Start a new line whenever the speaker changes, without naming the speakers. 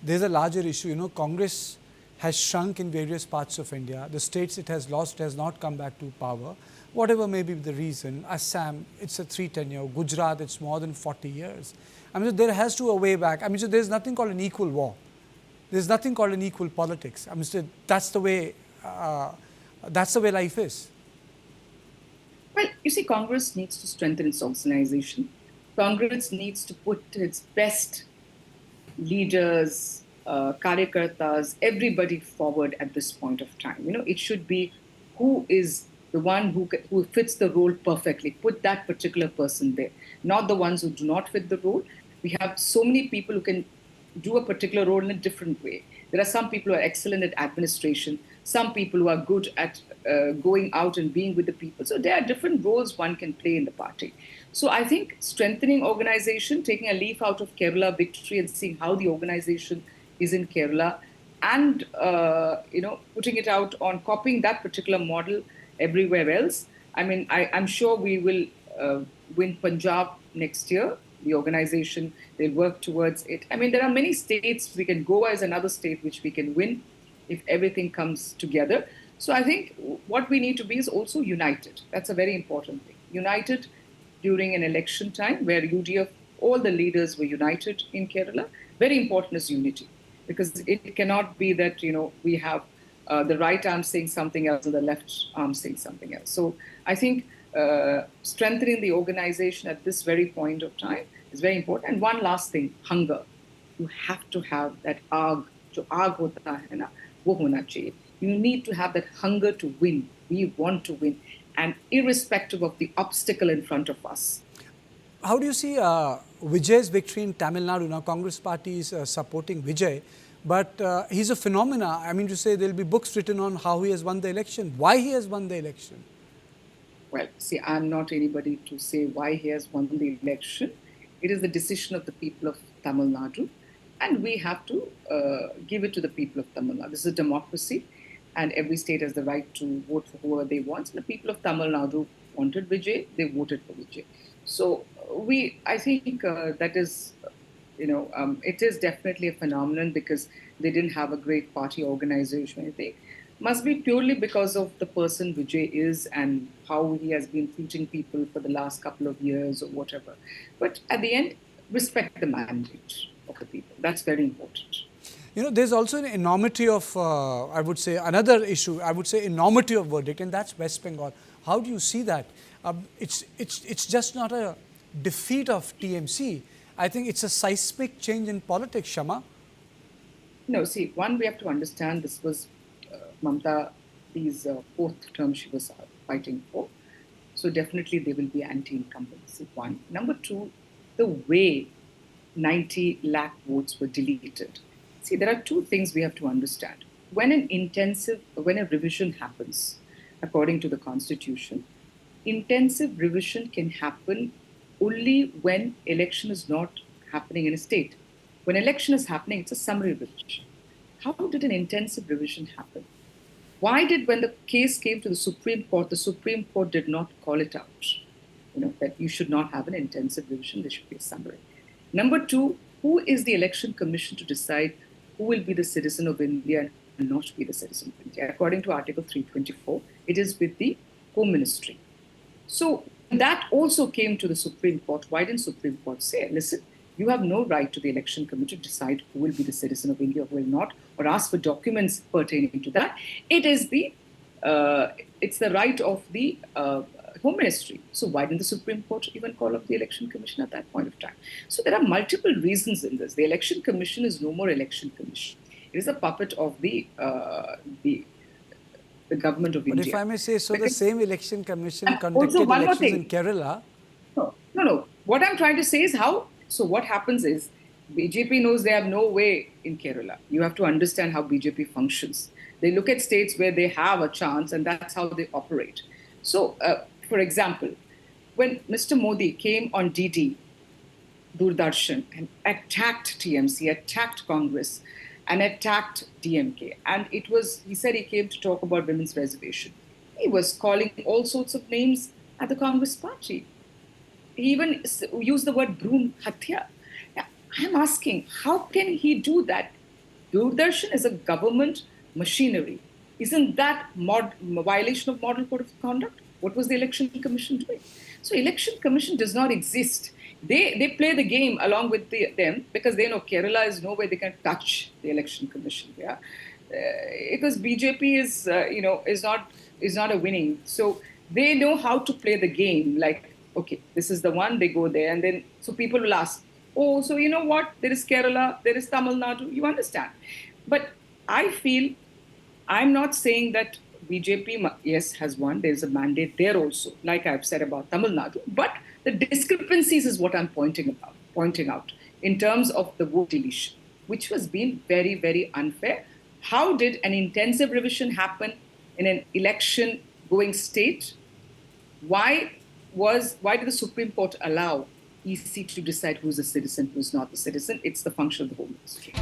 there's a larger issue. You know, Congress has shrunk in various parts of India. The states it has lost has not come back to power. Whatever may be the reason, Assam, it's a 3 tenure. Gujarat, it's more than 40 years. I mean, so there has to be a way back. I mean, so there's nothing called an equal war. There's nothing called an equal politics. I mean, so that's the way life is.
Well, you see, Congress needs to strengthen its organization. Congress needs to put its best leaders, karyakartas, everybody forward at this point of time. You know, it should be who is the one who fits the role perfectly. Put that particular person there, not the ones who do not fit the role. We have so many people who can do a particular role in a different way. There are some people who are excellent at administration, some people who are good at going out and being with the people. So there are different roles one can play in the party. So I think strengthening organization, taking a leaf out of Kerala victory and seeing how the organization is in Kerala, and putting it out on copying that particular model everywhere else. I mean, I'm sure we will win Punjab next year. The organization, they'll work towards it. I mean, there are many states. We can go as another state which we can win if everything comes together. So I think what we need to be is also united. That's a very important thing. United during an election time where UDF, all the leaders were united in Kerala. Very important is unity, because it cannot be that, we have the right arm saying something else and the left arm saying something else. So I think strengthening the organization at this very point of time is very important. And one last thing, hunger. You have to have that aag, jo aag hota hai na, wo hona chahiye. You need to have that hunger to win. We want to win, and irrespective of the obstacle in front of us.
How do you see Vijay's victory in Tamil Nadu? Now, Congress party is supporting Vijay, but he's a phenomena. I mean to say, there will be books written on how he has won the election, why he has won the election.
Well, see, I'm not anybody to say why he has won the election. It is the decision of the people of Tamil Nadu, and we have to give it to the people of Tamil Nadu. This is a democracy, and every state has the right to vote for whoever they want. And the people of Tamil Nadu wanted Vijay, they voted for Vijay. So I think that is, it is definitely a phenomenon, because they didn't have a great party organization or anything. Must be purely because of the person Vijay is and how he has been treating people for the last couple of years or whatever. But at the end, respect the mandate of the people. That's very important.
There's also an enormity of, I would say, another issue, I would say enormity of verdict, and that's West Bengal. How do you see that? It's just not a defeat of TMC. I think it's a seismic change in politics, Shama.
No, see, one, we have to understand this was Mamta's fourth term she was fighting for. So definitely there will be anti-incumbency, one. Number two, the way 90 lakh votes were deleted. See, there are two things we have to understand. When a revision happens, according to the Constitution, intensive revision can happen only when election is not happening in a state. When election is happening, it's a summary revision. How did an intensive revision happen? Why did, when the case came to the Supreme Court did not call it out? That you should not have an intensive revision, there should be a summary. Number two, who is the Election Commission to decide who will be the citizen of India and not be the citizen of India? According to Article 324, it is with the Home Ministry. So that also came to the Supreme Court. Why didn't Supreme Court say, listen, you have no right to the Election Commission to decide who will be the citizen of India, who will not, or ask for documents pertaining to that. It's the right of the Home Ministry. So why didn't the Supreme Court even call up the Election Commission at that point of time? So there are multiple reasons in this. The Election Commission is no more Election Commission. It is a puppet of the government of India.
But if I may say so, the same Election Commission conducted elections in Kerala.
No. What I'm trying to say is what happens is, BJP knows they have no way in Kerala. You have to understand how BJP functions. They look at states where they have a chance, and that's how they operate. So, for example, when Mr. Modi came on DD, Doordarshan, and attacked TMC, attacked Congress, and attacked DMK, and he said he came to talk about women's reservation. He was calling all sorts of names at the Congress party. He even used the word Bhroon Hatya. I'm asking, how can he do that Doordarshan is a government machinery. Isn't that violation of model code of conduct? What was the Election Commission doing? So Election Commission does not exist. They play the game along with them because they know Kerala is nowhere they can touch the Election Commission. Yeah, because BJP is not a winning. So they know how to play the game. Like, okay, this is the one. They go there, and then so people will ask, oh, so you know what? There is Kerala, there is Tamil Nadu. You understand? But I feel I'm not saying that BJP, yes, has won. There's a mandate there also, like I've said about Tamil Nadu. But the discrepancies is what I'm pointing out in terms of the vote deletion, which was being very, very unfair. How did an intensive revision happen in an election-going state? Why did the Supreme Court allow EC to decide who's a citizen, who's not a citizen? It's the function of the Home Ministry.